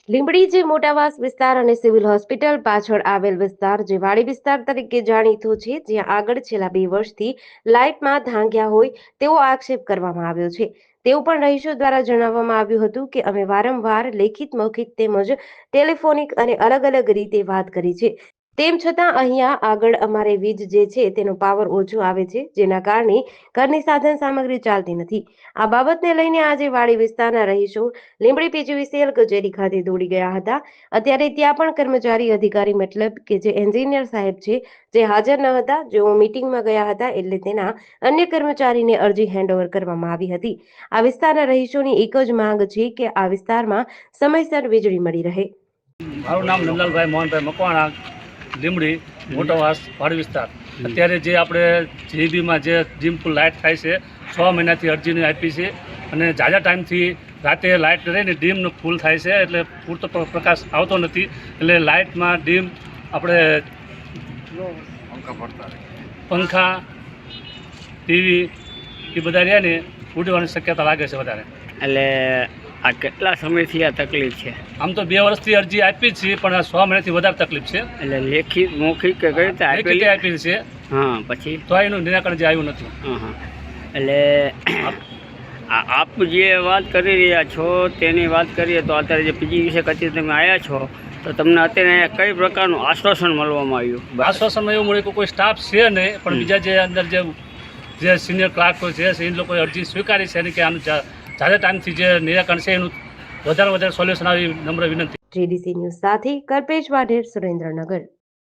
લીંબડી જે મોટાવાસ વિસ્તાર અને સિવિલ હોસ્પિટલ પાછળ આવેલ વિસ્તાર જે વાડી વિસ્તાર તરીકે જાણીતો છે, જ્યાં આગળ છેલ્લા 2 વર્ષથી લાઇટમાં ધાંગ્યા હોય તેવો આક્ષેપ કરવામાં આવ્યો છે. તેવું પણ રહીશો દ્વારા જણાવવામાં આવ્યું હતું કે અમે વારંવાર લેખિત, મૌખિક તેમજ ટેલિફોનિક અને અલગ અલગ રીતે વાત કરી છે. તેમ છતાં અહીંયા આગળ અમારે વીજ જે છે તેનો પાવર ઓછો આવે છે, જેના કારણે ઘરની સાધન સામગ્રી ચાલતી નથી. આ બાબતને લઈને આજે વાડી વિસ્તારના રહીશો લીંબડી પીજીવીસીએલ કચેરી ખાતે દોડી ગયા હતા. અત્યારે ત્યાં પણ કર્મચારી અધિકારી મતલબ કે જે એન્જિનિયર સાહેબ છે જે હાજર ન હતા. જેઓ મીટિંગમાં ગયા હતા એટલે તેના અન્ય કર્મચારીને અરજી હેન્ડઓવર કરવામાં આવી હતી. આ વિસ્તારના રહીશોની એક જ માંગ છે કે આ વિસ્તારમાં સમયસર વીજળી મળી રહે. મારું નામ નંદલાલભાઈ મોહનભાઈ મકવાણા, લીંબડી મોટોવાસ વાડ વિસ્તાર. અત્યારે જે આપણે જીબીમાં જે ડીમ ફૂલ લાઇટ થાય છે 6 મહિનાથી અરજીની આપી છે અને ઝાઝા ટાઈમથી રાતે લાઇટ રહીને ડીમનો ફૂલ થાય છે, એટલે પૂરતો પ્રકાશ આવતો નથી. એટલે લાઇટમાં ડીમ આપણે પંખા, ટીવી એ બધા રહ્યા ને ઉડવાની શક્યતા લાગે છે વધારે. એટલે આ કેટલા સમયથી આ તકલીફ છે? આમ તો 2 વર્ષથી અરજી આપી જ છે, પણ આ 6 મહિનાથી વધારે તકલીફ છે. એટલે લેખિત, મૌખિક કે કઈ રીતે લેખિત આપી છે, હા, પછી તો એનું નિરાકરણ જે આવ્યું નથી. હા. એટલે આપ જે વાત કરી રહ્યા છો તેની વાત કરીએ તો અત્યારે જે પીજી વિશે કચેરી તમે આવ્યા છો તો તમને અત્યારે કઈ પ્રકારનું આશ્વાસન મળવામાં આવ્યું? આશ્વાસનમાં એવું મળ્યું કે કોઈ સ્ટાફ છે નહીં, પણ બીજા જે અંદર જે સિનિયર ક્લાર્કો છે એ લોકોએ અરજી સ્વીકારી છે કે આનું ઝાઝા ટાઈમથી જે નિરાકરણ છે એનું વધારે સોલ્યુશન આવી નમ્ર વિનંતી. JDC ન્યૂઝ સાથે કલ્પેશ વાઢેર, સુરેન્દ્રનગર.